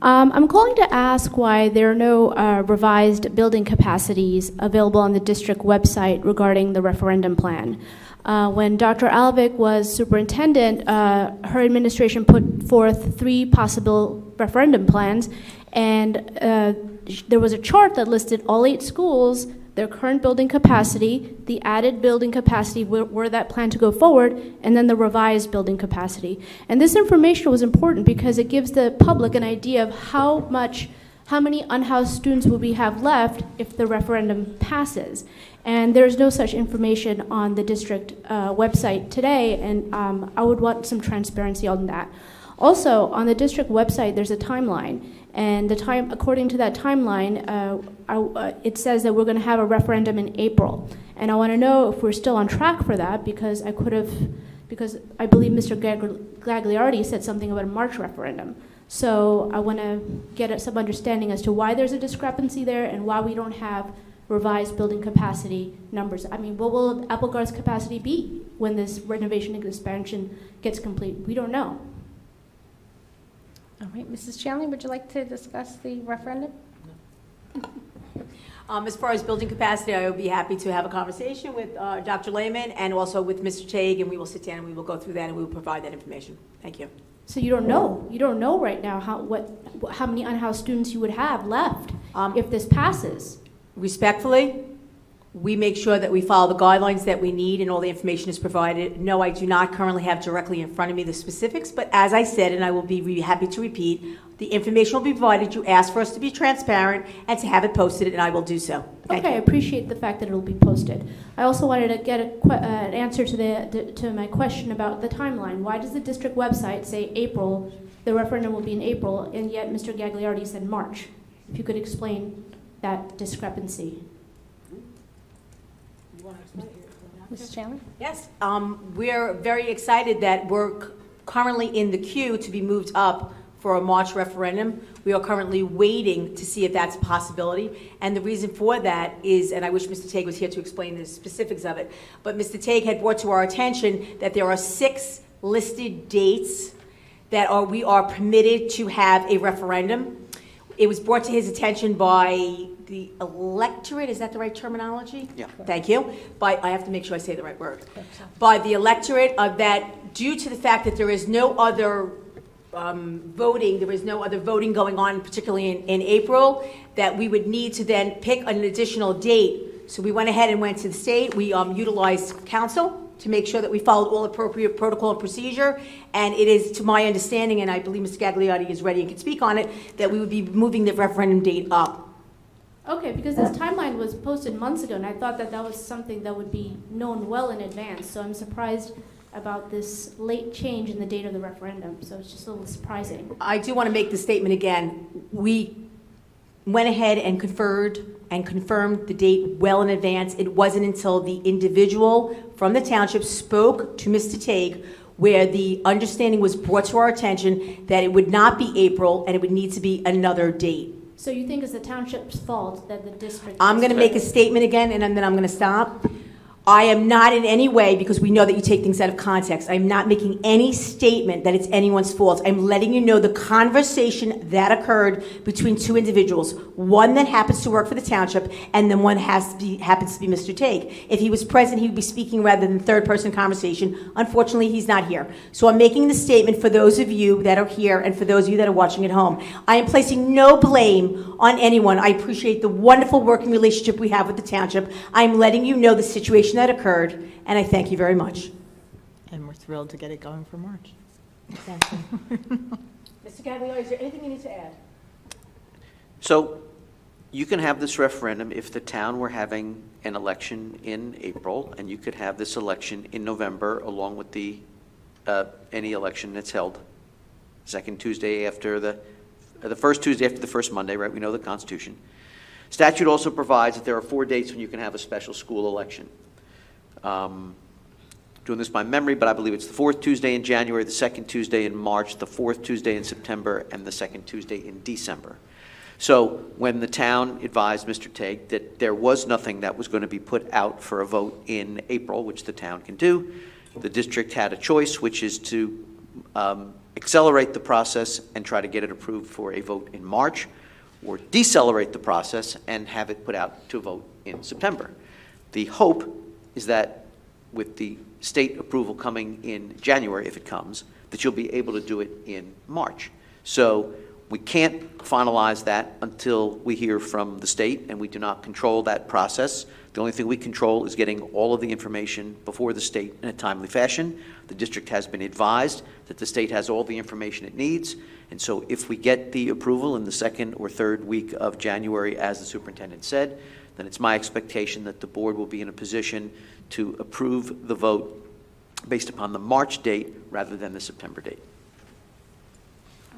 I'm calling to ask why there are no revised building capacities available on the district website regarding the referendum plan. When Dr. Alvik was superintendent, her administration put forth 3 possible referendum plans, and there was a chart that listed all 8 schools, their current building capacity, the added building capacity were that plan to go forward, and then the revised building capacity. And this information was important because it gives the public an idea of how many unhoused students will we have left if the referendum passes. And there's no such information on the district website today, and I would want some transparency on that. Also, on the district website, there's a timeline. And according to that timeline, it says that we're going to have a referendum in April. And I want to know if we're still on track for that, because I believe Mr. Gagliardi said something about a March referendum. So I want to get some understanding as to why there's a discrepancy there and why we don't have revised building capacity numbers. I mean, what will Applegarth's capacity be when this renovation and expansion gets complete? We don't know. All right, Mrs. Chanley, would you like to discuss the referendum? As far as building capacity, I would be happy to have a conversation with Dr. Lehman and also with Mr. Tague, and we will sit down and we will go through that and we will provide that information. Thank you. So you don't know? You don't know right now how many unhoused students you would have left if this passes? Respectfully, we make sure that we follow the guidelines that we need and all the information is provided. No, I do not currently have directly in front of me the specifics, but as I said, and I will be happy to repeat, the information will be provided. You asked for us to be transparent and to have it posted, and I will do so. Thank you. I appreciate the fact that it will be posted. I also wanted to get an answer to my question about the timeline. Why does the district website say April, the referendum will be in April, and yet Mr. Gagliardi said March? If you could explain that discrepancy. Mrs. Chanley? Yes, we're very excited that we're currently in the queue to be moved up for a March referendum. We are currently waiting to see if that's a possibility. And the reason for that is, and I wish Mr. Tague was here to explain the specifics of it, but Mr. Tague had brought to our attention that there are 6 listed dates that we are permitted to have a referendum. It was brought to his attention by the electorate, is that the right terminology? Yeah. Thank you. I have to make sure I say the right word. By the electorate, that due to the fact that there is no other voting going on, particularly in April, that we would need to then pick an additional date. So we went ahead and went to the state. We utilized council to make sure that we followed all appropriate protocol and procedure. And it is, to my understanding, and I believe Mr. Gagliardi is ready and can speak on it, that we would be moving the referendum date up. Okay, because this timeline was posted months ago, and I thought that was something that would be known well in advance. So I'm surprised about this late change in the date of the referendum. So it's just a little surprising. I do want to make the statement again. We went ahead and conferred and confirmed the date well in advance. It wasn't until the individual from the township spoke to Mr. Tague where the understanding was brought to our attention that it would not be April and it would need to be another date. So you think it's the township's fault that the district... I'm going to make a statement again, and then I'm going to stop. I am not in any way, because we know that you take things out of context, I'm not making any statement that it's anyone's fault. I'm letting you know the conversation that occurred between 2 individuals, one that happens to work for the township, and then one happens to be Mr. Tague. If he was present, he would be speaking rather than third-person conversation. Unfortunately, he's not here. So I'm making the statement for those of you that are here and for those of you that are watching at home. I am placing no blame on anyone. I appreciate the wonderful working relationship we have with the township. I'm letting you know the situation that occurred, and I thank you very much. And we're thrilled to get it going for March. Thank you. Mr. Gagliardi, is there anything you need to add? So you can have this referendum if the town were having an election in April, and you could have this election in November along with the any election that's held second Tuesday after the first Tuesday after the first Monday, right? We know the Constitution. Statute also provides that there are 4 dates when you can have a special school election. Doing this by memory, but I believe it's the 4th Tuesday in January, the 2nd Tuesday in March, the 4th Tuesday in September, and the 2nd Tuesday in December. So when the town advised Mr. Tague that there was nothing that was going to be put out for a vote in April, which the town can do, the district had a choice, which is to accelerate the process and try to get it approved for a vote in March, or decelerate the process and have it put out to a vote in September. The hope is that with the state approval coming in January, if it comes, that you'll be able to do it in March. So we can't finalize that until we hear from the state, and we do not control that process. The only thing we control is getting all of the information before the state in a timely fashion. The district has been advised that the state has all the information it needs, and so if we get the approval in the second or third week of January, as the superintendent said, then it's my expectation that the board will be in a position to approve the vote based upon the March date rather than the September date.